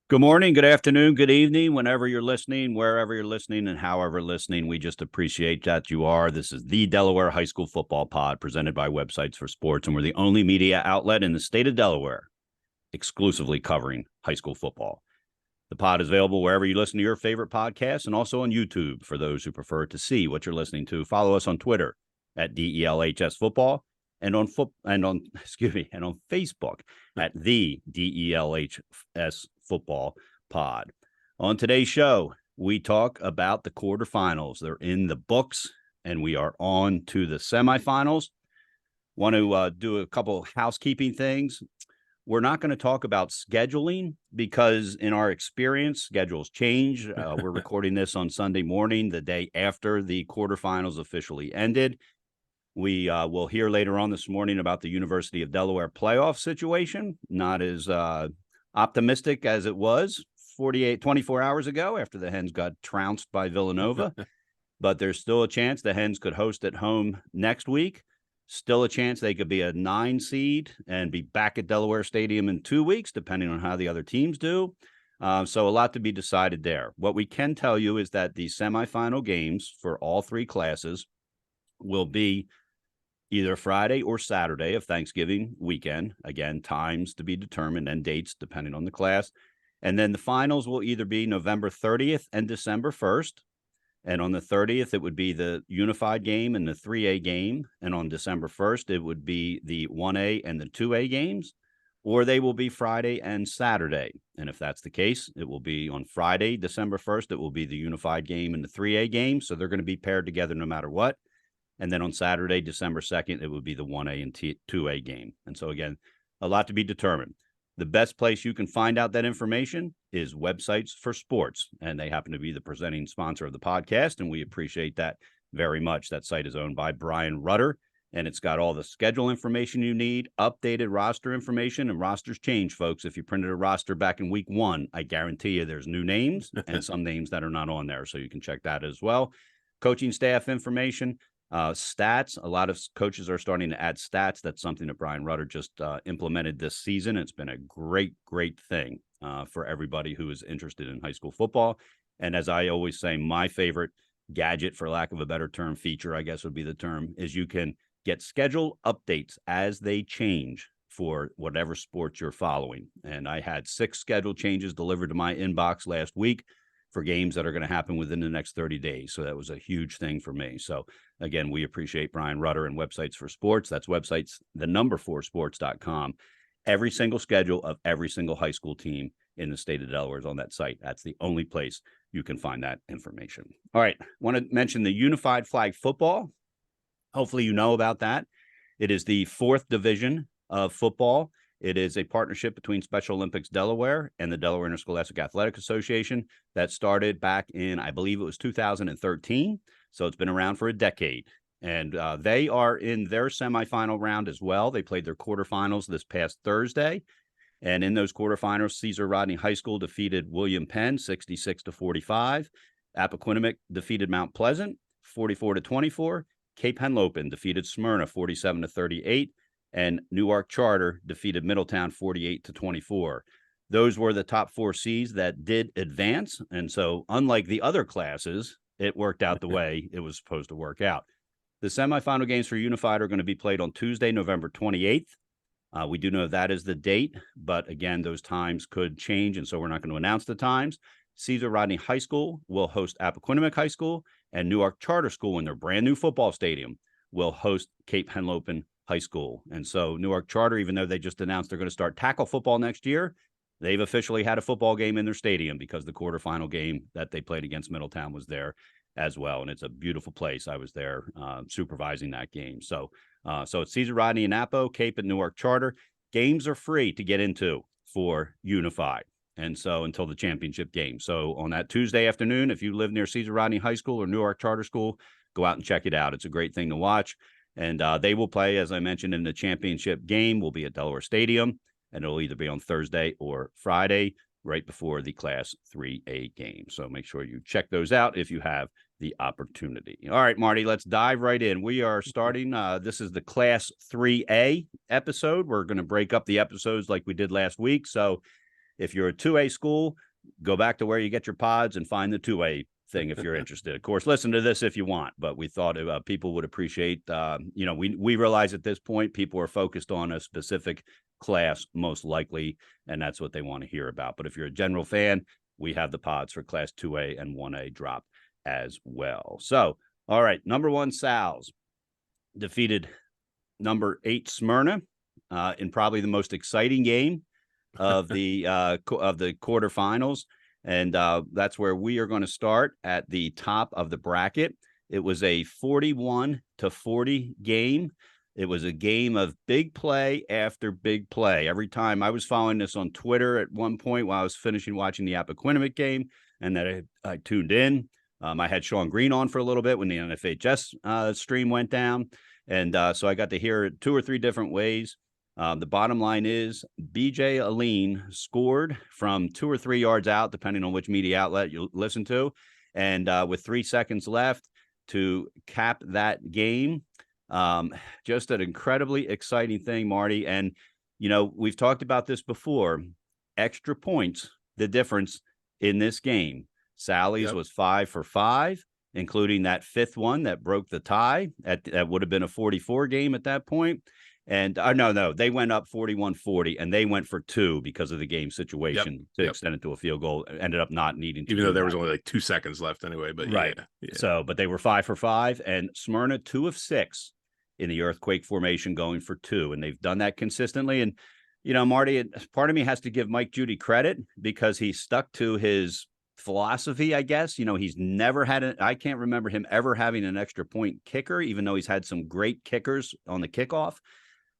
Good morning, good afternoon, good evening, whenever you're listening, wherever you're listening, and however listening. We just appreciate that you are. This is the Delaware High School Football Pod presented by Websites for Sports, and we're the only media outlet in the state of Delaware exclusively covering high school football. The pod is available wherever you listen to your favorite podcasts and also on YouTube for those who prefer to see what you're listening to. Follow us on Twitter at DELHS Football and on Facebook at the DELHS Football Pod. On today's show, we talk about the quarterfinals. They're in the books, and we are on to the semifinals. Want to do a couple housekeeping things. We're not going to talk about scheduling because in our experience, schedules change. We're recording this on Sunday morning, the day after the quarterfinals officially ended. We will hear later on this morning about the University of Delaware playoff situation. Not as optimistic as it was 24 hours ago after the Hens got trounced by Villanova. But there's still a chance the Hens could host at home next week. Still a chance they could be a 9 seed and be back at Delaware Stadium in 2 weeks, depending on how the other teams do. So a lot to be decided there. What we can tell you is that the semifinal games for all three classes will be either Friday or Saturday of Thanksgiving weekend. Again, times to be determined and dates depending on the class. And then the finals will either be November 30th and December 1st. And on the 30th, it would be the unified game and the 3A game. And on December 1st, it would be the 1A and the 2A games, or they will be Friday and Saturday. And if that's the case, it will be on Friday, December 1st, it will be the unified game and the 3A game. So they're going to be paired together no matter what. And then on Saturday, December 2nd, it would be the 1A and 2A game. And so, again, a lot to be determined. The best place you can find out that information is Websites for Sports, and they happen to be the presenting sponsor of the podcast, and we appreciate that very much. That site is owned by Brian Rutter, and it's got all the schedule information you need, updated roster information, and rosters change, folks. If you printed a roster back in week 1, I guarantee you there's new names and some names that are not on there, so you can check that as well. Coaching staff information. Stats, a lot of coaches are starting to add stats. That's something that Brian Rutter just implemented this season. It's been a great thing for everybody who is interested in high school football. And as I always say, my favorite gadget, for lack of a better term, feature, I guess would be the term, is you can get schedule updates as they change for whatever sports you're following. And I had 6 schedule changes delivered to my inbox last week for games that are going to happen within the next 30 days. So that was a huge thing for me. So again, we appreciate Brian Rutter and Websites for Sports. That's websites, the number 4sports.com. Every single schedule of every single high school team in the state of Delaware is on that site. That's the only place you can find that information. All right. I want to mention the Unified Flag Football. Hopefully you know about that. It is the 4th division of football. It is a partnership between Special Olympics Delaware and the Delaware Interscholastic Athletic Association that started back in, I believe it was 2013. So it's been around for a decade. And they are in their semifinal round as well. They played their quarterfinals this past Thursday. And in those quarterfinals, Cesar Rodney High School defeated William Penn 66-45. Appoquinimink defeated Mount Pleasant 44-24. Cape Henlopen defeated Smyrna 47-38. And Newark Charter defeated Middletown 48-24. Those were the top 4 seeds that did advance. And so unlike the other classes, it worked out the way it was supposed to work out. The semifinal games for Unified are going to be played on Tuesday, November 28th. We do know that is the date, but again, those times could change, and so we're not going to announce the times. Cesar Rodney High School will host Appoquinimink High School, and Newark Charter School in their brand new football stadium will host Cape Henlopen High School. And so Newark Charter, even though they just announced they're going to start tackle football next year, they've officially had a football game in their stadium because the quarterfinal game that they played against Middletown was there as well. And it's a beautiful place. I was there supervising that game. So it's Cesar Rodney and Appo, Cape and Newark Charter. Games are free to get into for Unified. And so until the championship game. So on that Tuesday afternoon, if you live near Cesar Rodney High School or Newark Charter School, go out and check it out. It's a great thing to watch. And they will play, as I mentioned, in the championship game. Will be at Delaware Stadium, and it'll either be on Thursday or Friday, right before the Class 3A game. So make sure you check those out if you have the opportunity. All right, Marty, let's dive right in. We are starting. This is the Class 3A episode. We're going to break up the episodes like we did last week. So If you're a 2A school, go back to where you get your pods and find the 2A thing if you're interested. Of course, listen to this if you want, but we thought people would appreciate, we realize at this point people are focused on a specific class most likely, and that's what they want to hear about. But if you're a general fan, we have the pods for class 2A and 1A drop as well. So, all right, number 1 Sal's defeated number 8 Smyrna in probably the most exciting game of the quarterfinals. And that's where we are going to start at the top of the bracket. It was a 41-40 game. It was a game of big play after big play. Every time I was following this on Twitter at one point while I was finishing watching the Appoquinimink game, and then I tuned in. I had Sean Green on for a little bit when the NFHS stream went down. And so I got to hear it 2 or 3 different ways. The bottom line is BJ Aline scored from 2 or 3 yards out, depending on which media outlet you listen to. And with 3 seconds left to cap that game, just an incredibly exciting thing, Marty. And, we've talked about this before. Extra points, the difference in this game. Sally's was 5 for 5, including that 5th one that broke the tie. That would have been a 44 game at that point. And no, they went up 41-40, and they went for 2 because of the game situation to extend it to a field goal. Ended up not needing to, even though there was only like 2 seconds left anyway. But right. Yeah. So, but they were 5 for 5, and Smyrna 2 of 6 in the earthquake formation, going for 2, and they've done that consistently. And Marty, part of me has to give Mike Judy credit because he stuck to his philosophy, I guess. He's never had I can't remember him ever having an extra point kicker, even though he's had some great kickers on the kickoff.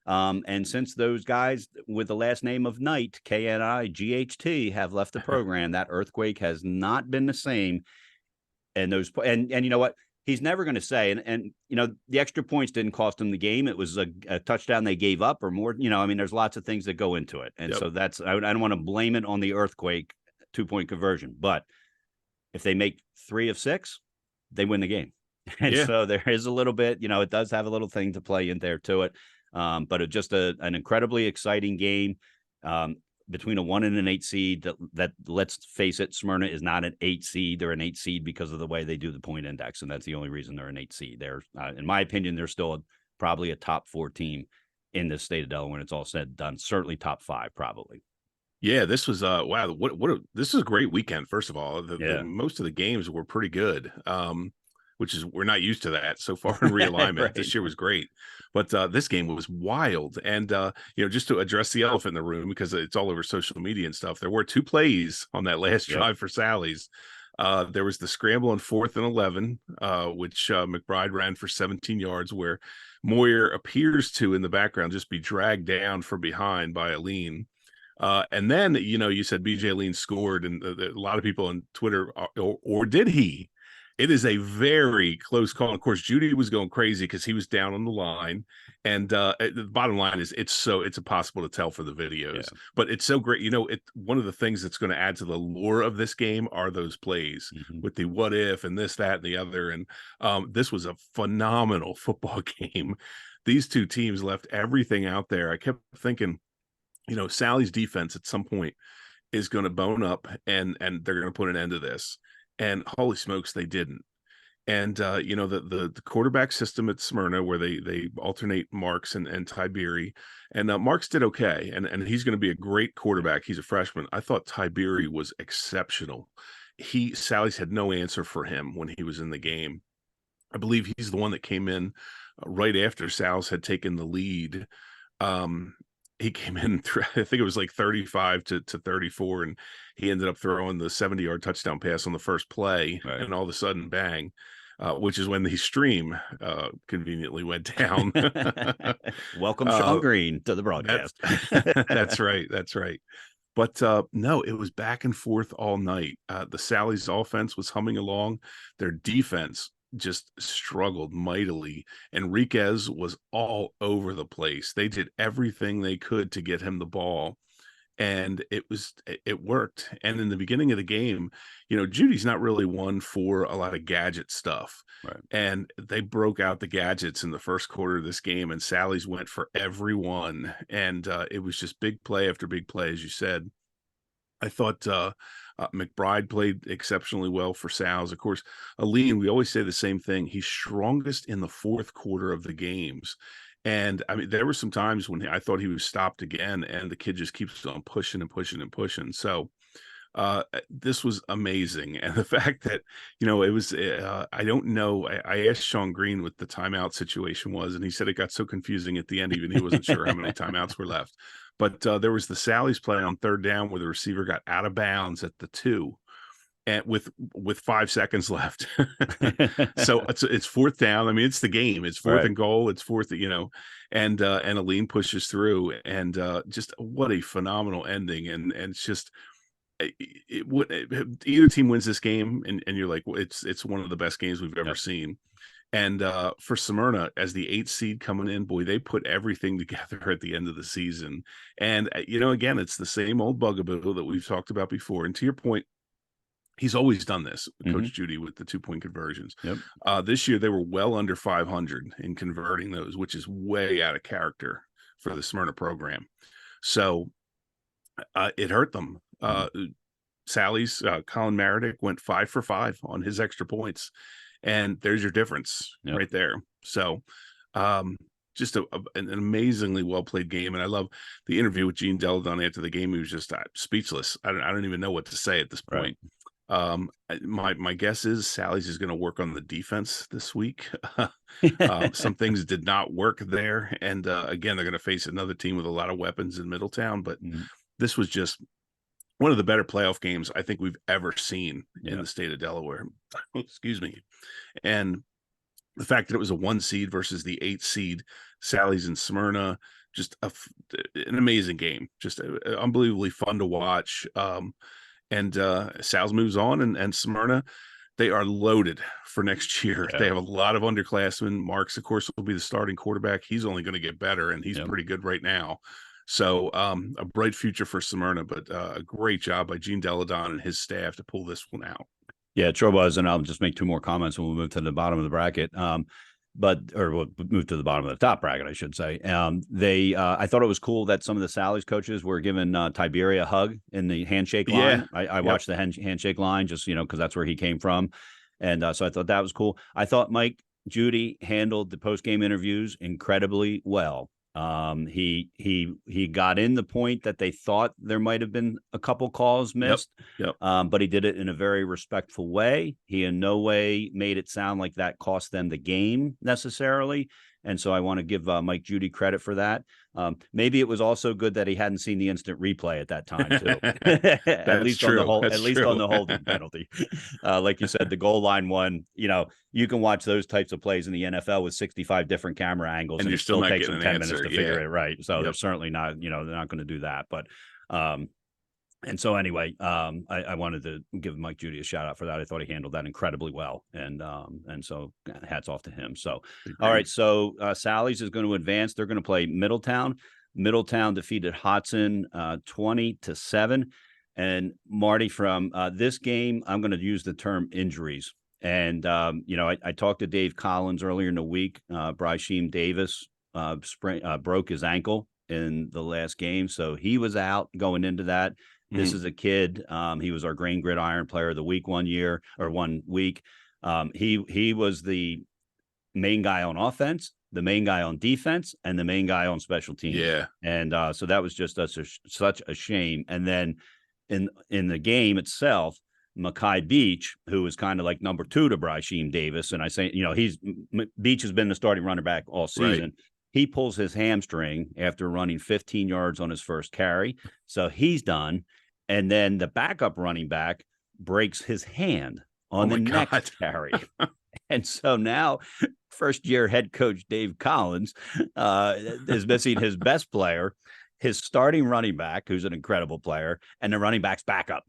And since those guys with the last name of Knight, KNIGHT, have left the program, that earthquake has not been the same. And you know what? He's never going to say, and the extra points didn't cost him the game. It was a touchdown they gave up or more. There's lots of things that go into it. And so I don't want to blame it on the earthquake 2-point conversion. But if they make 3 of 6, they win the game. And so there is a little bit, it does have a little thing to play in there to it. But it's just an incredibly exciting game between a 1 and an 8 seed. That let's face it, Smyrna is not an 8 seed. They're an 8 seed because of the way they do the point index, and that's the only reason they're an 8 seed. They're, in my opinion, they're still probably a top 4 team in the state of Delaware when it's all said and done. Certainly top 5, probably. Yeah, this was wow. This is a great weekend. First of all, most of the games were pretty good. Which is, we're not used to that so far in realignment. Right. This year was great, but this game was wild. And just to address the elephant in the room, because it's all over social media and stuff, there were 2 plays on that last drive for Sally's. There was the scramble on 4th and 11, which McBride ran for 17 yards, where Moyer appears to, in the background, just be dragged down from behind by Aline. And then, you said BJ Aline scored, and a lot of people on Twitter, or did he? It is a very close call. Of course, Judy was going crazy because he was down on the line. And the bottom line is it's impossible to tell for the videos. But it's so great. One of the things that's going to add to the lore of this game are those plays with the what if and this, that, and the other. And this was a phenomenal football game. These 2 teams left everything out there. I kept thinking, Sally's defense at some point is going to bone up and they're going to put an end to this. And holy smokes, they didn't. And the quarterback system at Smyrna, where they alternate Marks and Tiberi, and Marks did okay, and he's going to be a great quarterback. He's a freshman. I thought Tiberi was exceptional. Sally's had no answer for him when he was in the game. I believe he's the one that came in right after Sal's had taken the lead. He came in, I think it was like 35 to 34, and he ended up throwing the 70-yard touchdown pass on the first play, and all of a sudden, bang, which is when the stream conveniently went down. Welcome, Sean Green, to the broadcast. That's right. That's right. But no, it was back and forth all night. The Sally's offense was humming along. Their defense just struggled mightily. Enriquez was all over the place. They did everything they could to get him the ball, and it worked. And in the beginning of the game, Judy's not really one for a lot of gadget stuff, right? And they broke out the gadgets in the first quarter of this game, and Sally's went for everyone, and it was just big play after big play, as you said. I thought McBride played exceptionally well for Sal's. Of course, Aline, we always say the same thing. He's strongest in the fourth quarter of the games. And I mean, there were some times when I thought he was stopped again, and the kid just keeps on pushing and pushing and pushing. So this was amazing. And the fact that, it was, I don't know. I asked Sean Green what the timeout situation was, and he said it got so confusing at the end, even he wasn't sure how many timeouts were left. But there was the Sally's play on third down where the receiver got out of bounds at the 2 and with 5 seconds left. So it's fourth down. I mean, it's the game. It's fourth Right. and goal. It's fourth, and Aline pushes through, and just what a phenomenal ending. And it's just, either team wins this game, and you're like, well, it's one of the best games we've ever seen. And for Smyrna, as the 8th seed coming in, boy, they put everything together at the end of the season. And again, it's the same old bugaboo that we've talked about before. And to your point, he's always done this, Coach Judy, with the 2-point conversions. Yep. This year they were well under 500 in converting those, which is way out of character for the Smyrna program. So it hurt them. Sally's Colin Meredith went 5 for 5 on his extra points, and there's your difference right there. So just an amazingly well played game. And I love the interview with Gene Deladon after the game. He was just speechless. I don't even know what to say at this point. My guess is Sally's is going to work on the defense this week. Some things did not work there, and again, they're going to face another team with a lot of weapons in Middletown. But this was just one of the better playoff games I think we've ever seen in the state of Delaware. Excuse me. And the fact that it was a 1 seed versus the 8 seed, Sally's in Smyrna, just an amazing game, just unbelievably fun to watch. And Sal's moves on, and Smyrna, they are loaded for next year. They have a lot of underclassmen. Marks, of course, will be the starting quarterback. He's only going to get better, and he's pretty good right now. So a bright future for Smyrna, but a great job by Gene Deladon and his staff to pull this one out. Yeah, it sure was. And I'll just make 2 more comments when we move to the bottom of the bracket. We'll move to the bottom of the top bracket, I should say. I thought it was cool that some of the Sally's coaches were giving Tiberia a hug in the handshake line. I watched the handshake line just, because that's where he came from. And so I thought that was cool. I thought Mike Judy handled the post-game interviews incredibly well. He got in the point that they thought there might have been a couple calls missed, but he did it in a very respectful way. He in no way made it sound like that cost them the game necessarily. And so I want to give Mike Judy credit for that. Maybe it was also good that he hadn't seen the instant replay at that time too. At least true. On the holding penalty. Like you said, the goal line one, you can watch those types of plays in the NFL with 65 different camera angles, and it still takes them 10 minutes to figure it right. So they're certainly not, they're not going to do that. But and so anyway, I wanted to give Mike Judy a shout out for that. I thought he handled that incredibly well. And so hats off to him. So, all right. So Sally's is going to advance. They're going to play Middletown. Middletown defeated Hodson 20-7. And Marty, from this game, I'm going to use the term injuries. And, I talked to Dave Collins earlier in the week. Brysheen Davis broke his ankle in the last game. So he was out going into that. This is a kid. He was our Grain Gridiron Player of the Week 1 week. He was the main guy on offense, the main guy on defense, and the main guy on special teams. Yeah. And so that was just such a shame. And then in the game itself, Makai Beach, who was kind of like number 2 to Brysheen Davis, and I say, Beach has been the starting running back all season. Right. He pulls his hamstring after running 15 yards on his first carry. So he's done. And then the backup running back breaks his hand on the next carry. And so now first-year head coach Dave Collins is missing his best player, his starting running back, who's an incredible player, and the running back's backup.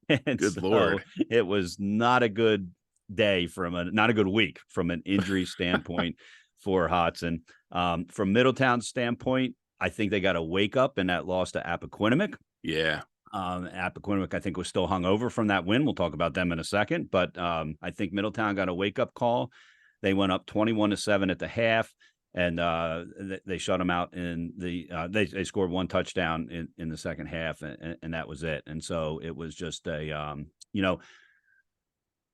And good Lord. It was not a good day not a good week from an injury standpoint for Hodson. From Middletown's standpoint, I think they got a wake up in that loss to Appoquinimink. Yeah. Appoquinimink, I think, was still hung over from that win. We'll talk about them in a second, but I think Middletown got a wake up call. They went up 21-7 at the half. and they shut them out in the they scored one touchdown in the second half, and that was it. And so it was just a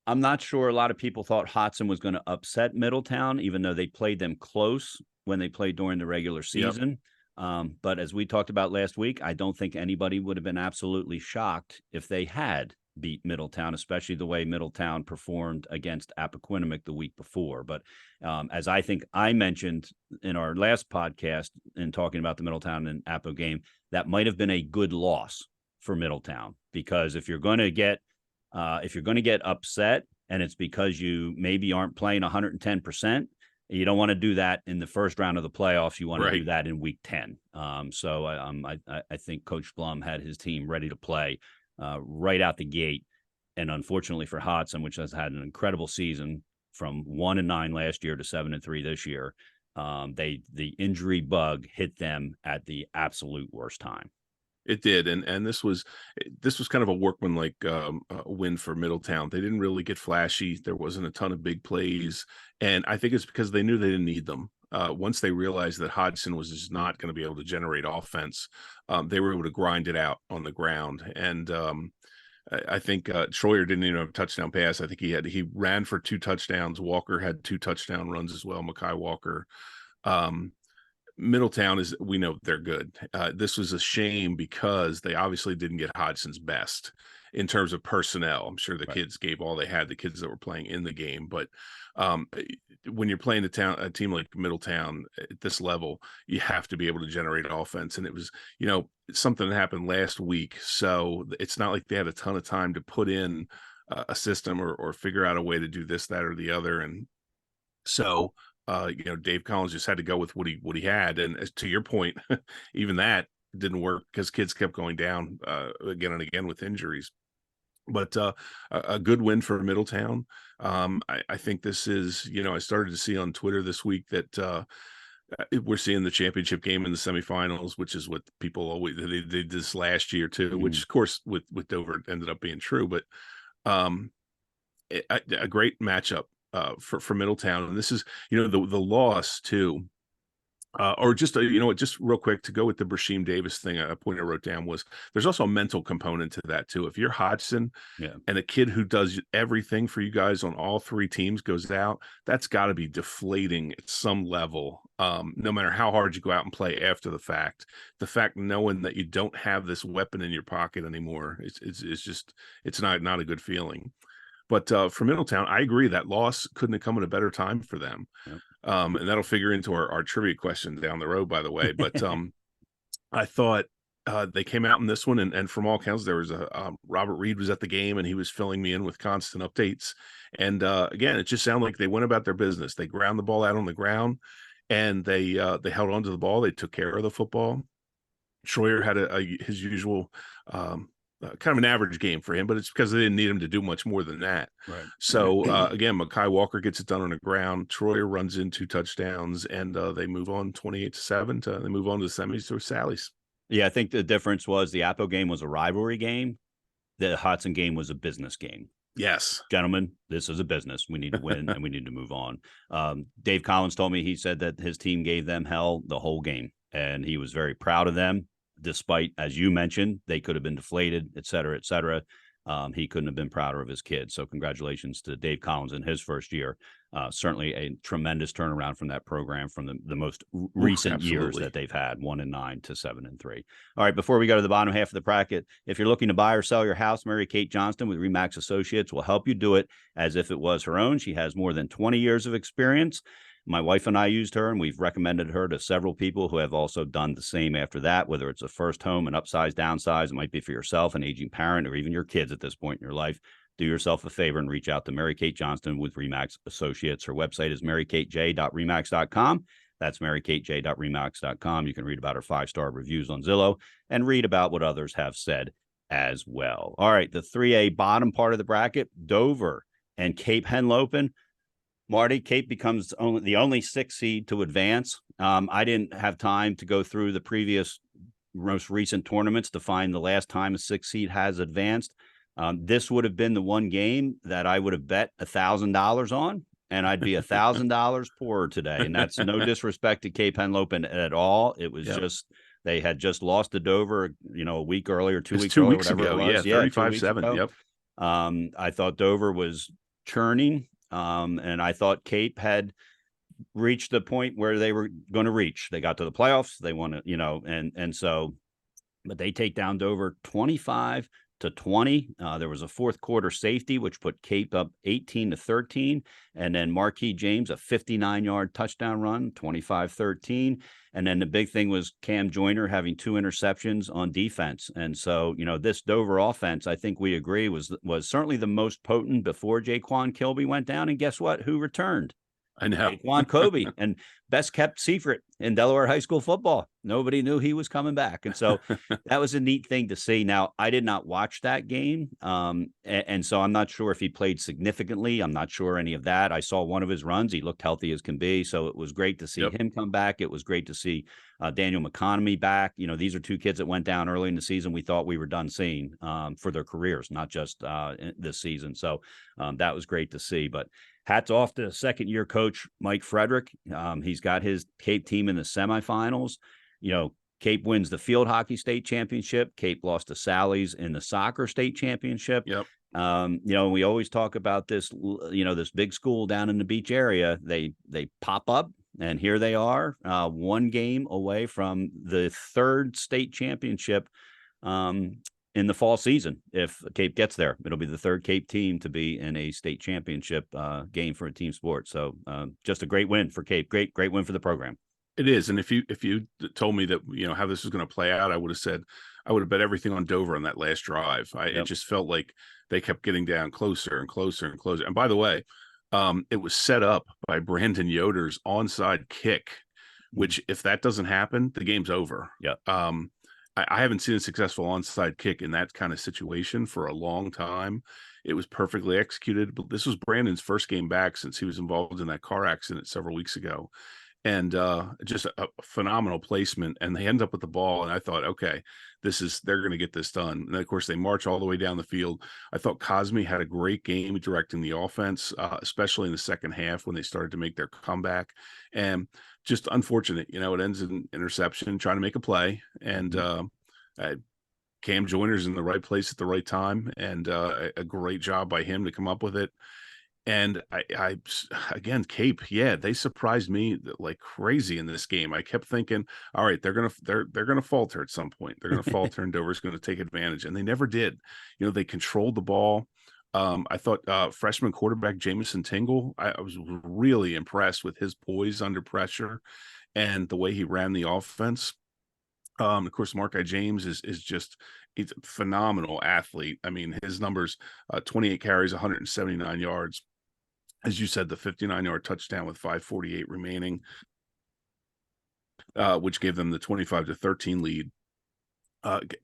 I'm not sure a lot of people thought Hodson was going to upset Middletown, even though they played them close when they played during the regular season. But as we talked about last week, I don't think anybody would have been absolutely shocked if they had beat Middletown, especially the way Middletown performed against Appoquinimink the week before. But as I think I mentioned in our last podcast in talking about the Middletown and Appo game, that might have been a good loss for Middletown, because if you're going to get upset and it's because you maybe aren't playing 110%, you don't want to do that in the first round of the playoffs. You want to do that in week 10. So I think Coach Blum had his team ready to play right out the gate. And unfortunately for Hodson, which has had an incredible season from 1-9 last year to 7-3 this year, the injury bug hit them at the absolute worst time. It did, and this was kind of a workmanlike win for Middletown. They didn't really get flashy. There wasn't a ton of big plays, and I think it's because they knew they didn't need them. Once they realized that Hodgson was just not going to be able to generate offense, they were able to grind it out on the ground. And I think Troyer didn't even have a touchdown pass. I think he ran for 2 touchdowns. Walker had 2 touchdown runs as well. Mekhi Walker. Middletown we know they're good. This was a shame because they obviously didn't get Hodgson's best in terms of personnel. I'm sure the kids gave all they had, the kids that were playing in the game. But when you're playing a team like Middletown at this level, you have to be able to generate offense. And it was, something that happened last week. So it's not like they had a ton of time to put in a system or figure out a way to do this, that, or the other. And so Dave Collins just had to go with what he had. And as to your point, even that didn't work because kids kept going down again and again with injuries. But a good win for Middletown. I think this is, I started to see on Twitter this week that we're seeing the championship game in the semifinals, which is what people always they did this last year too, which of course with Dover ended up being true. But a great matchup for Middletown. And this is, the loss too, or just, just real quick to go with the Brasheem Davis thing, a point I wrote down was there's also a mental component to that too. If you're Hodgson and a kid who does everything for you guys on all 3 teams goes out, that's got to be deflating at some level. No matter how hard you go out and play after the fact knowing that you don't have this weapon in your pocket anymore, it's not a good feeling. But for Middletown, I agree that loss couldn't have come at a better time for them. Yep. And that'll figure into our trivia question down the road, by the way. But I thought they came out in this one, and from all accounts, there was Robert Reed was at the game, and he was filling me in with constant updates. And again, it just sounded like they went about their business. They ground the ball out on the ground, and they held onto the ball. They took care of the football. Troyer had his usual kind of an average game for him, but it's because they didn't need him to do much more than that. Right. So again, Mekhi Walker gets it done on the ground. Troyer runs in 2 touchdowns, and they move on 28-7. They move on to the semis to Sally's. Yeah, I think the difference was the Appo game was a rivalry game. The Hodson game was a business game. Yes, gentlemen, this is a business. We need to win and we need to move on. Dave Collins told me, he said that his team gave them hell the whole game, and he was very proud of them. Despite, as you mentioned, they could have been deflated, et cetera, et cetera. He couldn't have been prouder of his kids. So congratulations to Dave Collins in his first year. Certainly a tremendous turnaround from that program from the most recent years that they've had, 1-9 to 7-3. All right, before we go to the bottom half of the bracket, if you're looking to buy or sell your house, Mary Kate Johnston with Remax Associates will help you do it as if it was her own. She has more than 20 years of experience. My wife and I used her, and we've recommended her to several people who have also done the same after that, whether it's a first home, an upsize, downsize. It might be for yourself, an aging parent, or even your kids at this point in your life. Do yourself a favor and reach out to Mary Kate Johnston with Remax Associates. Her website is marykatej.remax.com. That's marykatej.remax.com. You can read about her 5-star reviews on Zillow and read about what others have said as well. All right, the 3A bottom part of the bracket, Dover and Cape Henlopen. Marty, Cape becomes the only 6 seed to advance. I didn't have time to go through the previous most recent tournaments to find the last time a 6 seed has advanced. This would have been the one game that I would have bet $1,000 on. and I'd be $1,000 poorer today. And that's no disrespect to Cape Henlopen at all. It was just they had just lost to Dover, a week earlier, 2 weeks earlier, whatever ago. it was. Yeah, 35-7. Yep. I thought Dover was churning, and I thought Cape had reached the point where they were going to reach. They got to the playoffs. They won it, and so, but they take down Dover 25-20. There was a fourth quarter safety, which put Cape up 18-13. And then Marquis James, a 59-yard touchdown run, 25-13. And then the big thing was Cam Joyner having 2 interceptions on defense. And so, this Dover offense, I think we agree, was certainly the most potent before Jaquan Kilby went down. And guess what? Who returned? I know. Juan Kobe, and best kept secret in Delaware high school football. Nobody knew he was coming back. And so that was a neat thing to see. Now, I did not watch that game. And so I'm not sure if he played significantly. I'm not sure any of that. I saw one of his runs. He looked healthy as can be. So it was great to see him come back. It was great to see Daniel McConomy back. These are 2 kids that went down early in the season. We thought we were done seeing for their careers, not just this season. So that was great to see. But hats off to second-year coach Mike Frederick. He's got his Cape team in the semifinals. Cape wins the field hockey state championship. Cape lost to Sally's in the soccer state championship. Yep. We always talk about this, this big school down in the beach area. They pop up, and here they are, 1 game away from the 3rd state championship in the fall season. If Cape gets there, it'll be the 3rd Cape team to be in a state championship game for a team sport. So just a great win for Cape. Great win for the program. It is. And if you told me that, how this was going to play out, I would have bet everything on Dover on that last drive. It just felt like they kept getting down closer and closer and closer. And by the way, it was set up by Brandon Yoder's onside kick, which if that doesn't happen, the game's over. Yeah. I haven't seen a successful onside kick in that kind of situation for a long time. It was perfectly executed, but this was Brandon's first game back since he was involved in that car accident several weeks ago. And just a phenomenal placement. And they end up with the ball. And I thought, okay, they're going to get this done. And then, of course, they march all the way down the field. I thought Cosme had a great game directing the offense, especially in the second half when they started to make their comeback. And just unfortunate, it ends in interception, trying to make a play. And Cam Joyner's in the right place at the right time. And a great job by him to come up with it. And I again, Cape, they surprised me like crazy in this game. I kept thinking, all right, they're gonna falter at some point. They're gonna falter, and Dover's gonna take advantage, and they never did. They controlled the ball. I thought freshman quarterback Jamison Tingle, I was really impressed with his poise under pressure and the way he ran the offense. Of course, Marquis James is just he's a phenomenal athlete. I mean, his numbers: 28 carries, 179 yards. As you said, the 59-yard touchdown with 5:48 remaining, which gave them the 25-13 lead.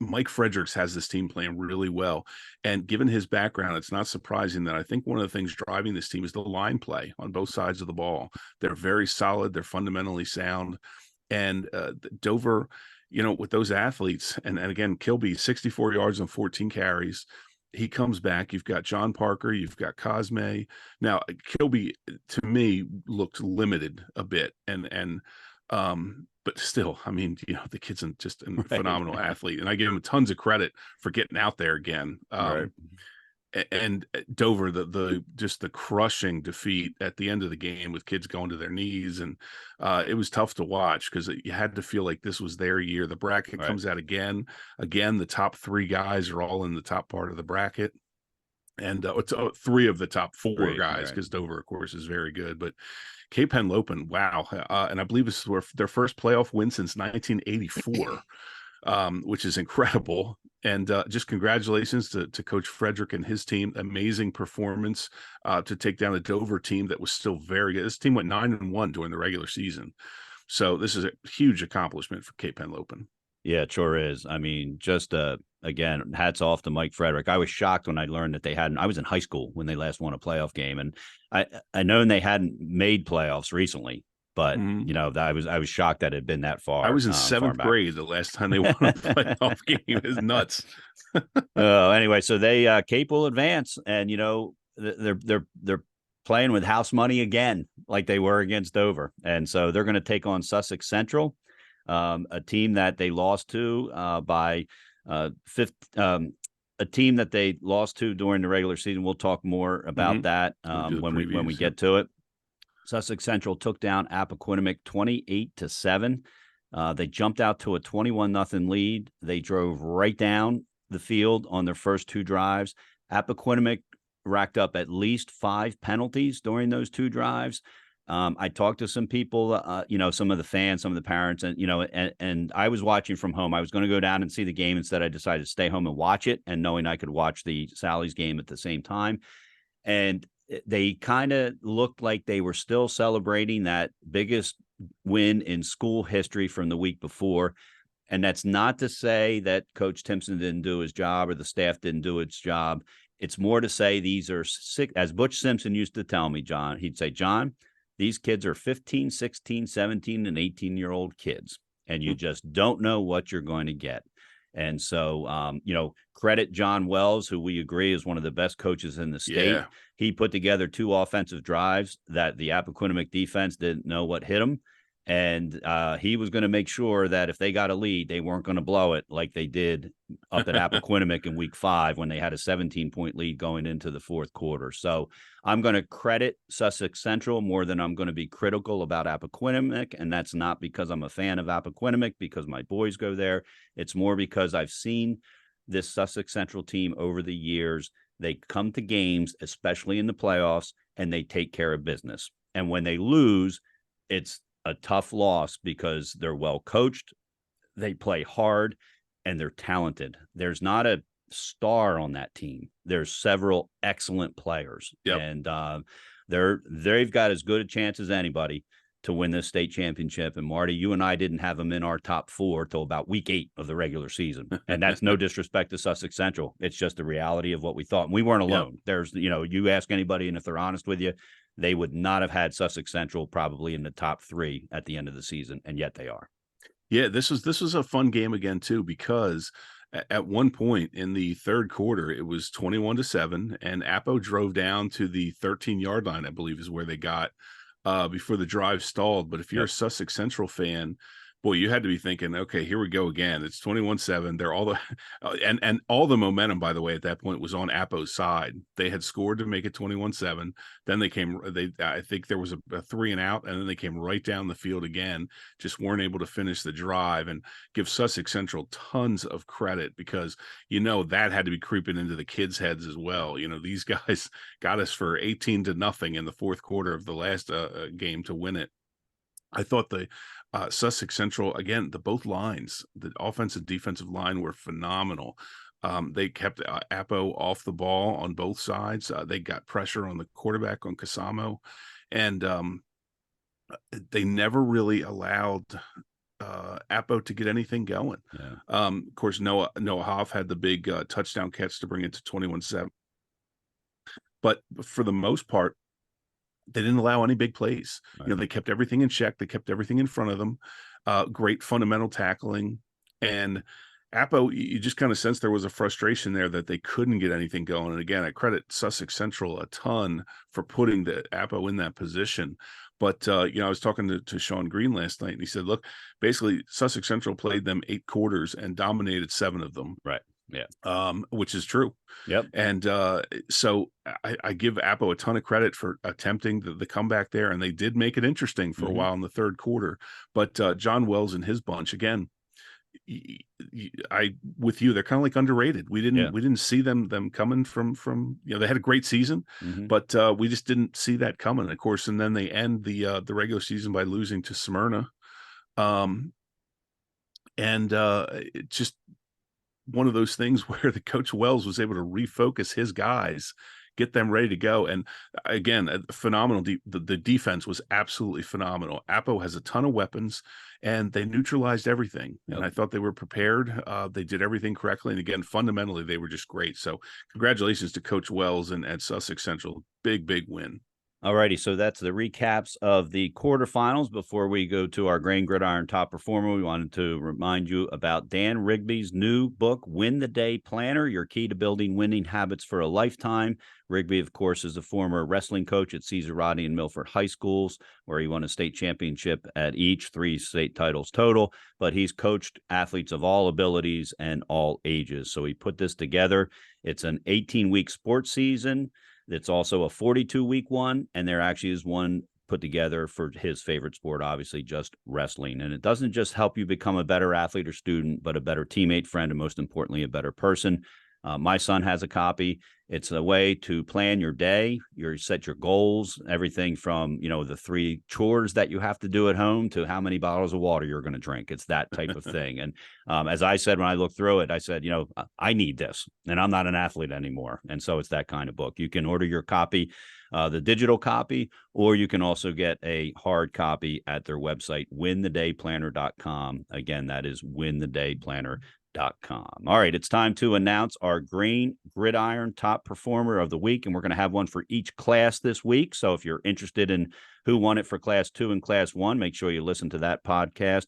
Mike Fredericks has this team playing really well. And given his background, it's not surprising that I think one of the things driving this team is the line play on both sides of the ball. They're very solid. They're fundamentally sound. And Dover, with those athletes, and again, Kilby, 64 yards on 14 carries. He comes back. You've got John Parker. You've got Cosme. Now, Kilby, to me, looked limited a bit. But still, I mean, the kid's just a phenomenal athlete. And I give him tons of credit for getting out there again. Right. And Dover, the crushing defeat at the end of the game with kids going to their knees. And it was tough to watch because you had to feel like this was their year. The bracket comes out again. Again, the top 3 guys are all in the top part of the bracket. And it's 3 of the top 4 guys because Dover, of course, is very good. But Cape Henlopen, wow. And I believe this is their first playoff win since 1984. Which is incredible. And just congratulations to Coach Frederick and his team. Amazing performance to take down a Dover team that was still very good. This team went 9-1 during the regular season. So this is a huge accomplishment for Cape Henlopen. Yeah, it sure is. I mean, just again, hats off to Mike Frederick. I was shocked when I learned that they hadn't. I was in high school when they last won a playoff game, and I known they hadn't made playoffs recently. But I was shocked that it had been that far. I was in 7th grade the last time they won a playoff game. It was nuts. Anyway, so they Cape will advance, and they're playing with house money again, like they were against Dover. And so they're going to take on Sussex Central, a team that they lost to by a team that they lost to during the regular season. We'll talk more about that when we get to it. Sussex Central took down Appoquinimink 28-7. They jumped out to a 21-0 lead. They drove right down the field on their first two drives. Appoquinimink racked up at least 5 penalties during those 2 drives. I talked to some people, some of the fans, some of the parents, and I was watching from home. I was going to go down and see the game. Instead, I decided to stay home and watch it, and knowing I could watch the Sally's game at the same time. And they kind of looked like they were still celebrating that biggest win in school history from the week before. And that's not to say that Coach Timpson didn't do his job or the staff didn't do its job. It's more to say these are sick, as Butch Simpson used to tell me, John. He'd say, John, these kids are 15, 16, 17, and 18-year-old kids, and you just don't know what you're going to get. And so, credit John Wells, who we agree is one of the best coaches in the state. Yeah. He put together 2 offensive drives that the Appoquinimink defense didn't know what hit them. And he was going to make sure that if they got a lead, they weren't going to blow it like they did up at Appoquinimink in week 5 when they had a 17-point lead going into the fourth quarter. So I'm going to credit Sussex Central more than I'm going to be critical about Appoquinimink. And that's not because I'm a fan of Appoquinimink, because my boys go there. It's more because I've seen this Sussex Central team over the years. They come to games, especially in the playoffs, and they take care of business. And when they lose, it's a tough loss because they're well coached, they play hard, and they're talented. There's not a star on that team. There's several excellent players, and they've got as good a chance as anybody to win this state championship. And Marty, you and I didn't have them in our top 4 till about week 8 of the regular season, and that's no disrespect to Sussex Central. It's just the reality of what we thought. And we weren't alone. There's, you ask anybody, and if they're honest with you, they would not have had Sussex Central probably in the top 3 at the end of the season, and yet they are. Yeah, this was a fun game again too, because at one point in the third quarter it was 21-7, and Appo drove down to the 13-yard line, I believe is where they got before the drive stalled. But if you're a Sussex Central fan, boy, you had to be thinking, okay, here we go again. It's 21-7. They're all the and all the momentum, by the way, at that point was on Appo's side. They had scored to make it 21-7. Then I think there was a 3 and out, and then they came right down the field again. Just weren't able to finish the drive. And give Sussex Central tons of credit, because that had to be creeping into the kids' heads as well. These guys got us for 18-0 in the fourth quarter of the last game to win it. I thought the Sussex Central, again, both lines, the offensive defensive line, were phenomenal. They kept Appo off the ball on both sides. They got pressure on the quarterback, on Casamo, and they never really allowed Appo to get anything going. Yeah. Of course, Noah Hoff had the big touchdown catch to bring it to 21-7. But for the most part, they didn't allow any big plays. Right. They kept everything in check. They kept everything in front of them. Great fundamental tackling. And Appo, you just kind of sensed there was a frustration there that they couldn't get anything going. And again, I credit Sussex Central a ton for putting the Appo in that position. But, I was talking to Sean Green last night, and he said, look, basically Sussex Central played them 8 quarters and dominated 7 of them. Right. Yeah. Which is true. Yep. And so I give Appo a ton of credit for attempting the comeback there, and they did make it interesting for a while in the third quarter. But John Wells and his bunch, again, with you, they're kind of like underrated. We didn't see them coming from they had a great season, but we just didn't see that coming, of course. And then they end the regular season by losing to Smyrna, and it's just one of those things where the Coach Wells was able to refocus his guys, get them ready to go. And again, phenomenal. The defense was absolutely phenomenal. Appo has a ton of weapons, and they neutralized everything. Yep. And I thought they were prepared. They did everything correctly. And again, fundamentally, they were just great. So congratulations to Coach Wells and Sussex Central. Big win. All righty, so that's the recaps of the quarterfinals. Before we go to our Grain Gridiron top performer, we wanted to remind you about Dan Rigby's new book, Win the Day Planner, Your Key to Building Winning Habits for a Lifetime. Rigby, of course, is a former wrestling coach at Cesar Rodney and Milford High Schools, where he won a state championship at each, 3 state titles total. But he's coached athletes of all abilities and all ages. So he put this together. It's an 18-week sports season. It's also a 42-week one, and there actually is one put together for his favorite sport, obviously just wrestling. And it doesn't just help you become a better athlete or student, but a better teammate, friend, and most importantly, a better person. My son has a copy. It's a way to plan your day, set your goals, everything from, the 3 chores that you have to do at home to how many bottles of water you're going to drink. It's that type of thing. And as I said, when I looked through it, I said, I need this, and I'm not an athlete anymore. And so it's that kind of book. You can order your copy, the digital copy, or you can also get a hard copy at their website, winthedayplanner.com. Again, that is winthedayplanner.com. All right, it's time to announce our Grain Gridiron top performer of the week, and we're going to have one for each class this week. So if you're interested in who won it for class 2 and class 1, make sure you listen to that podcast.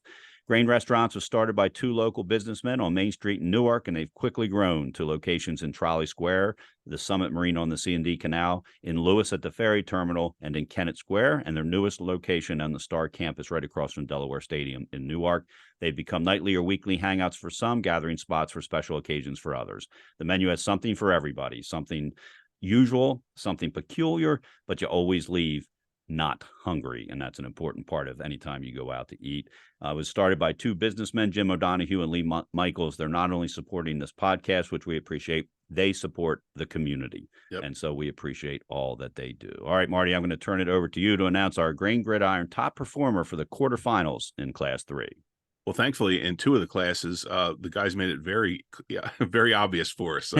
Grain Restaurants was started by 2 local businessmen on Main Street in Newark, and they've quickly grown to locations in Trolley Square, the Summit Marine on the C&D Canal, in Lewis at the Ferry Terminal, and in Kennett Square, and their newest location on the Star Campus right across from Delaware Stadium in Newark. They've become nightly or weekly hangouts for some, gathering spots for special occasions for others. The menu has something for everybody, something usual, something peculiar, but you always leave not hungry, and that's an important part of any time you go out to eat. It was started by 2 businessmen, Jim O'Donohue and Lee Michaels. They're not only supporting this podcast, which we appreciate, they support the community. Yep. And so we appreciate all that they do. All right, Marty, I'm going to turn it over to you to announce our Grain Gridiron top performer for the quarterfinals in Class 3. Well, thankfully, in 2 of the classes, the guys made it very obvious for us.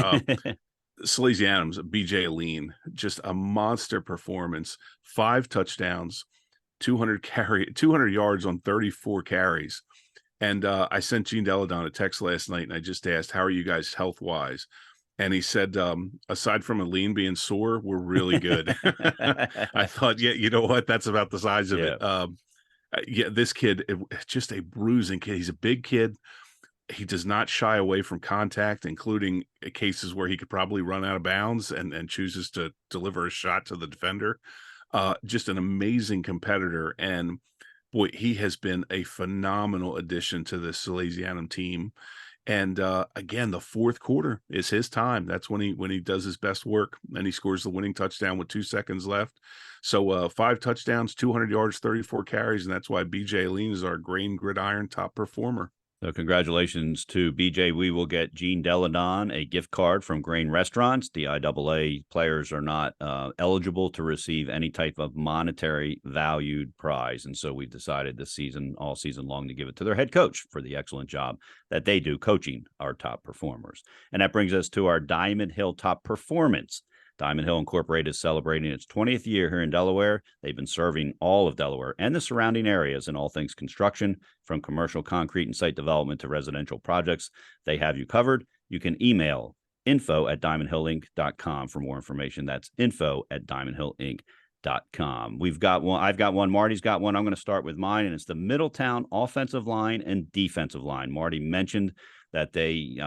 Sleazy Adams, BJ Lean, just a monster performance, 5 touchdowns, 200 yards on 34 carries. And I sent Gene Deladon a text last night, and I just asked, how are you guys health wise? And he said, aside from a lean being sore, we're really good. I thought, yeah, you know what? That's about the size of it. This kid, just a bruising kid. He's a big kid. He does not shy away from contact, including cases where he could probably run out of bounds and chooses to deliver a shot to the defender. Just an amazing competitor. And boy, he has been a phenomenal addition to the Salesianum team. And again, the 4th quarter is his time. That's when he does his best work, and he scores the winning touchdown with 2 seconds left. So 5 touchdowns, 200 yards, 34 carries, and that's why BJ Lean is our Grain Gridiron top performer. So congratulations to BJ. We will get Gene Deladon a gift card from Grain Restaurants. The IAA players are not eligible to receive any type of monetary valued prize. And so we've decided this season, all season long, to give it to their head coach for the excellent job that they do coaching our top performers. And that brings us to our Diamond Hill top performance. Diamond Hill Incorporated is celebrating its 20th year here in Delaware. They've been serving all of Delaware and the surrounding areas in all things construction, from commercial concrete and site development to residential projects. They have you covered. You can email info@diamondhillinc.com for more information. That's info@diamondhillinc.com. We've got one. I've got one. Marty's got one. I'm going to start with mine, and it's the Middletown offensive line and defensive line. Marty mentioned that they,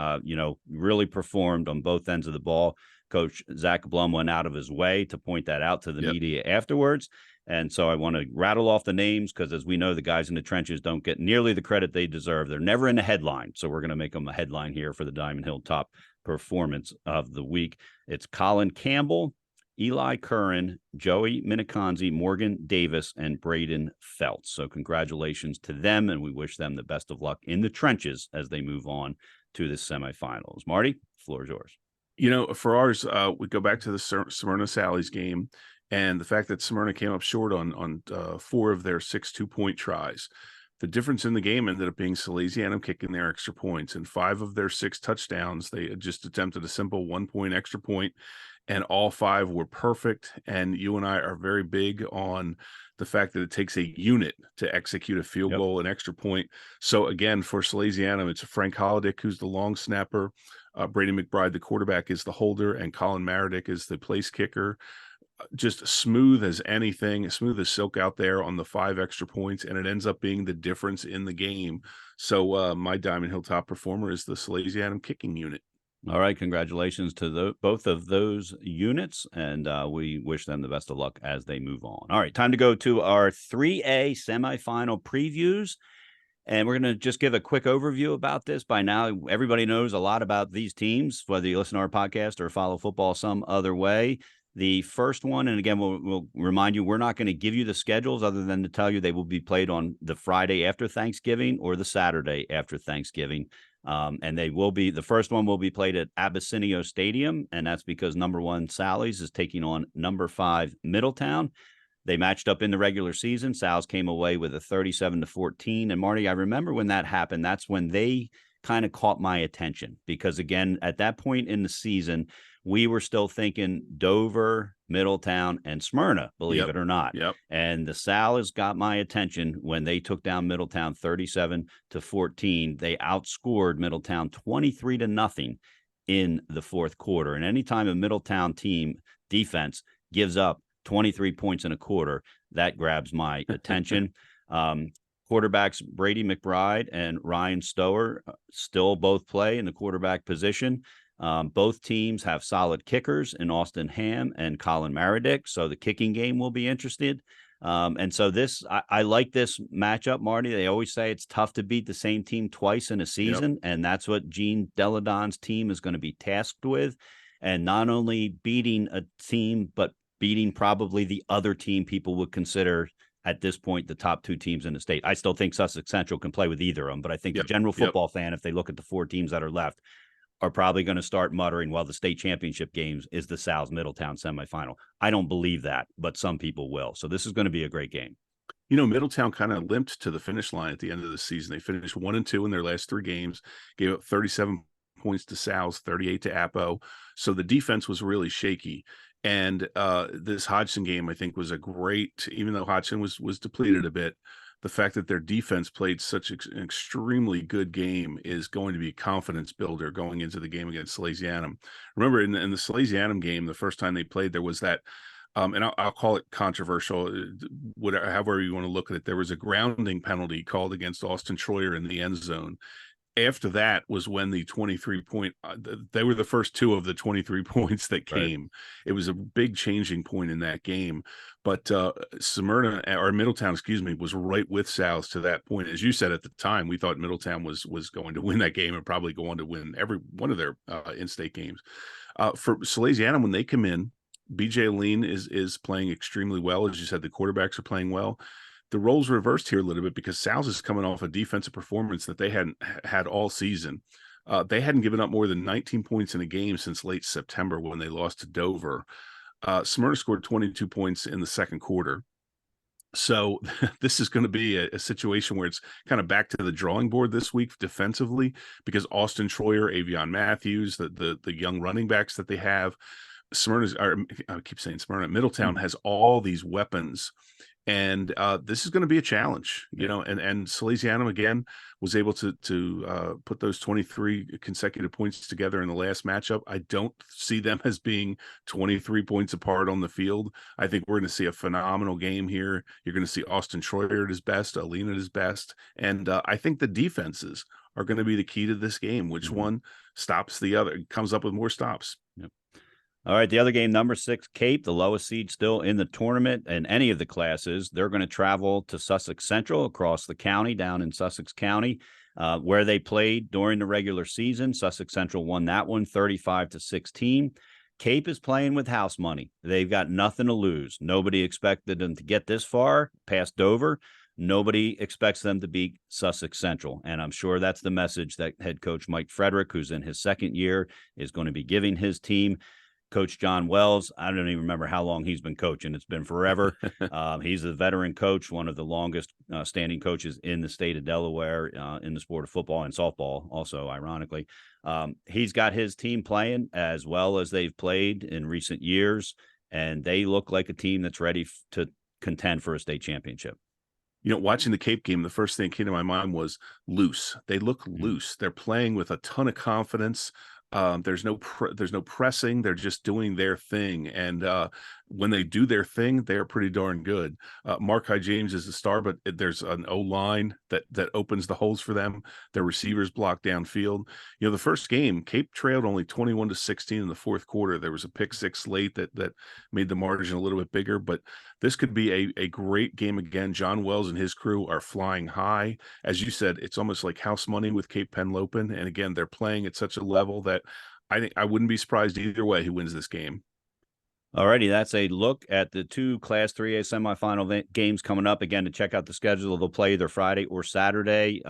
really performed on both ends of the ball. Coach Zach Blum went out of his way to point that out to the media afterwards. And so I want to rattle off the names because, as we know, the guys in the trenches don't get nearly the credit they deserve. They're never in the headline. So we're going to make them a headline here for the Diamond Hill top performance of the week. It's Colin Campbell, Eli Curran, Joey Miniconzi, Morgan Davis, and Braden Feltz. So congratulations to them, and we wish them the best of luck in the trenches as they move on to the semifinals. Marty, the floor is yours. For ours, we go back to the Smyrna Sally's game, and the fact that Smyrna came up short on 4 of their 6 2-point tries. The difference in the game ended up being Salesianum kicking their extra points, and 5 of their 6 touchdowns, they just attempted a simple 1-point extra point, and all 5 were perfect. And you and I are very big on the fact that it takes a unit to execute a field goal, an extra point. So again, for Salesianum, it's Frank Holodick, who's the long snapper. Brady McBride, the quarterback, is the holder, and Colin Maradick is the place kicker. just smooth as anything, smooth as silk out there on the 5 extra points, and it ends up being the difference in the game. So my Diamond Hill top performer is the Salesianum kicking unit. All right, congratulations to both of those units, and we wish them the best of luck as they move on. All right, time to go to our 3A semifinal previews, and we're going to just give a quick overview about this. By now, everybody knows a lot about these teams, whether you listen to our podcast or follow football some other way. The first one, and again, we'll remind you, we're not going to give you the schedules other than to tell you they will be played on the Friday after Thanksgiving or the Saturday after Thanksgiving. And the first one will be played at Abyssinia Stadium, and that's because number 1 Sally's is taking on number 5 Middletown. They matched up in the regular season. Sal's came away with a 37-14. And Marty, I remember when that happened, that's when they kind of caught my attention because, again, at that point in the season, we were still thinking Dover, Middletown, and Smyrna, believe it or not. Yep. And the Sal's got my attention when they took down Middletown 37-14. They outscored Middletown 23-0 in the fourth quarter. And anytime a Middletown team defense gives up 23 points in a quarter, that grabs my attention. Quarterbacks Brady McBride and Ryan Stower still both play in the quarterback position. Both teams have solid kickers in Austin Ham and Colin Maradick, so the kicking game will be interested. And so I like this matchup, Marty. They always say it's tough to beat the same team twice in a season, and that's what Gene Deladon's team is going to be tasked with. And not only beating a team, but beating probably the other team people would consider at this point the top 2 teams in the state. I still think Sussex Central can play with either of them, but I think the general football fan, if they look at the 4 teams that are left, are probably going to start muttering, well, the state championship games is the Sal's Middletown semifinal. I don't believe that, but some people will. So this is going to be a great game. You know, Middletown kind of limped to the finish line at the end of the season. They finished 1-2 in their last 3 games, gave up 37 points to Sal's, 38 to Apo. So the defense was really shaky. And this Hodgson game, I think, was a great, even though Hodgson was depleted a bit, the fact that their defense played such an extremely good game is going to be a confidence builder going into the game against Salesianum. Remember, in the Salesianum game, the first time they played, there was that, and I'll call it controversial, whatever, however you want to look at it. There was a grounding penalty called against Austin Troyer in the end zone. After that was when the 23-point, they were the first 2 of the 23 points that came. Right. It was a big changing point in that game. But Smyrna, or Middletown, excuse me, was right with Sal's to that point. As you said at the time, we thought Middletown was going to win that game and probably go on to win every one of their in-state games. For Salesianum, when they come in, BJ Lean is playing extremely well. As you said, the quarterbacks are playing well. The roles reversed here a little bit because Sal's is coming off a defensive performance that they hadn't had all season. They hadn't given up more than 19 points in a game since late September when they lost to Dover. Smyrna scored 22 points in the second quarter. So this is going to be a situation where it's kind of back to the drawing board this week defensively because Austin Troyer, Avion Matthews, the young running backs that they have, I keep saying Smyrna, Middletown has all these weapons. And this is going to be a challenge, you know, and Salesianum, again, was able to put those 23 consecutive points together in the last matchup. I don't see them as being 23 points apart on the field. I think we're going to see a phenomenal game here. You're going to see Austin Troyer at his best, Alina at his best. And I think the defenses are going to be the key to this game. Which one stops the other, comes up with more stops. Yep. All right, the other game, number 6, Cape, the lowest seed still in the tournament in any of the classes. They're going to travel to Sussex Central across the county, down in Sussex County, where they played during the regular season. Sussex Central won that one 35-16. Cape is playing with house money. They've got nothing to lose. Nobody expected them to get this far past Dover. Nobody expects them to beat Sussex Central. And I'm sure that's the message that head coach Mike Frederick, who's in his second year, is going to be giving his team. Coach John Wells, I don't even remember how long he's been coaching. It's been forever. He's a veteran coach, one of the longest standing coaches in the state of Delaware in the sport of football and softball, also, ironically. He's got his team playing as well as they've played in recent years, and they look like a team that's ready to contend for a state championship. You know, watching the Cape game, the first thing that came to my mind was loose. They look loose. They're playing with a ton of confidence. There's no pressing. They're just doing their thing, and when they do their thing, they're pretty darn good. Marki James is the star, but there's an O line that opens the holes for them. Their receivers block downfield. The first game, Cape trailed only 21-16 in the fourth quarter. There was a pick six late that made the margin a little bit bigger, but this could be a great game again. John Wells and his crew are flying high. As you said, it's almost like house money with Cape Penlopen, and again, they're playing at such a level that I think I wouldn't be surprised either way who wins this game. Alrighty, that's a look at the two Class 3A semifinal games coming up. Again, to check out the schedule, they'll play either Friday or Saturday.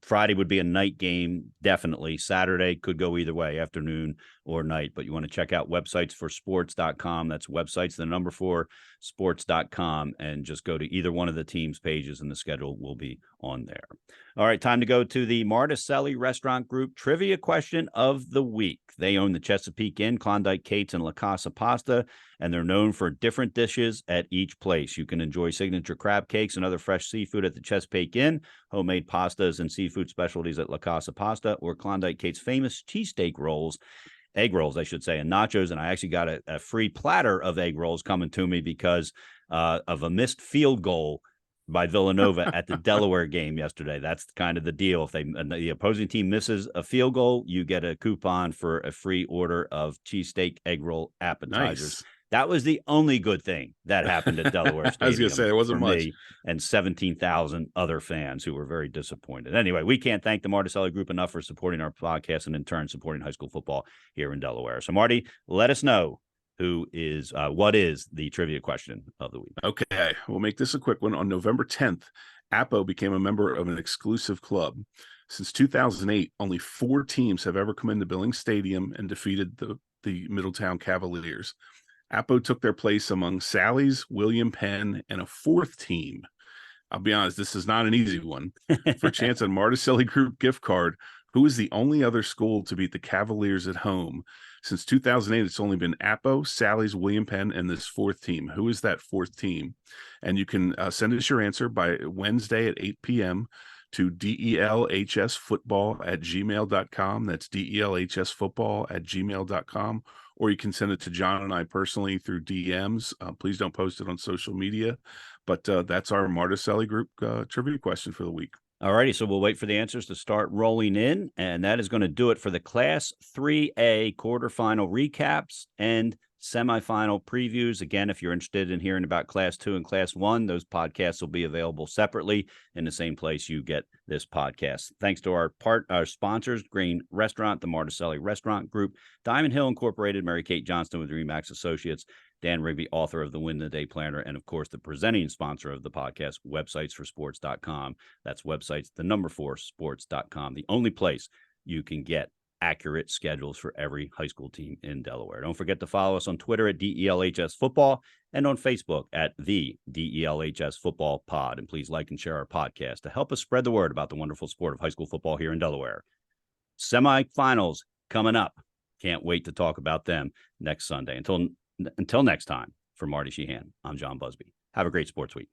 Friday would be a night game, definitely. Saturday could go either way, afternoon or night. But you want to check out websitesforsports.com. That's websites, the number 4, sports.com, and just go to either one of the team's pages, and the schedule will be on there. All right, time to go to the Marticelli Restaurant Group trivia question of the week. They own the Chesapeake Inn, Klondike Kate's, and La Casa Pasta, and they're known for different dishes at each place. You can enjoy signature crab cakes and other fresh seafood at the Chesapeake Inn, homemade pastas and seafood specialties at La Casa Pasta, or Klondike Kate's famous cheesesteak rolls, egg rolls, I should say, and nachos. And I actually got a free platter of egg rolls coming to me because of a missed field goal by Villanova at the Delaware game yesterday. That's kind of the deal. If the opposing team misses a field goal, you get a coupon for a free order of cheesesteak egg roll appetizers. Nice. That was the only good thing that happened at Delaware Stadium. I was going to say, there wasn't much. Me and 17,000 other fans who were very disappointed. Anyway, we can't thank the Marticelli Group enough for supporting our podcast and in turn supporting high school football here in Delaware. So, Marty, let us know what is the trivia question of the week. Okay, we'll make this a quick one. On November 10th, Appo became a member of an exclusive club. Since 2008, only 4 teams have ever come into Billings Stadium and defeated the Middletown Cavaliers. Appo took their place among Sally's, William Penn, and a 4th team. I'll be honest, this is not an easy one. For a chance on Marticelli Group gift card, who is the only other school to beat the Cavaliers at home? Since 2008, it's only been Appo, Sally's, William Penn, and this 4th team. Who is that 4th team? And you can send us your answer by Wednesday at 8 p.m. to delhsfootball@gmail.com. That's delhsfootball@gmail.com. Or you can send it to John and I personally through DMs. Please don't post it on social media. But that's our Marticelli Group trivia question for the week. All righty, so we'll wait for the answers to start rolling in, and that is going to do it for the Class 3A quarterfinal recaps and semifinal previews. Again, if you're interested in hearing about Class 2 and Class 1, those podcasts will be available separately in the same place you get this podcast. Thanks to our sponsors, Green Restaurant, the Marticelli Restaurant Group, Diamond Hill Incorporated, Mary Kate Johnston with Remax Associates, Dan Rigby, author of the Win the Day Planner, and of course, the presenting sponsor of the podcast, websitesforsports.com. That's websites, the number 4, sports.com, the only place you can get accurate schedules for every high school team in Delaware. Don't forget to follow us on Twitter at DELHS Football and on Facebook at the DELHS Football Pod. And please like and share our podcast to help us spread the word about the wonderful sport of high school football here in Delaware. Semifinals coming up. Can't wait to talk about them next Sunday. Until next time, for Marty Sheehan, I'm John Buzby. Have a great sports week.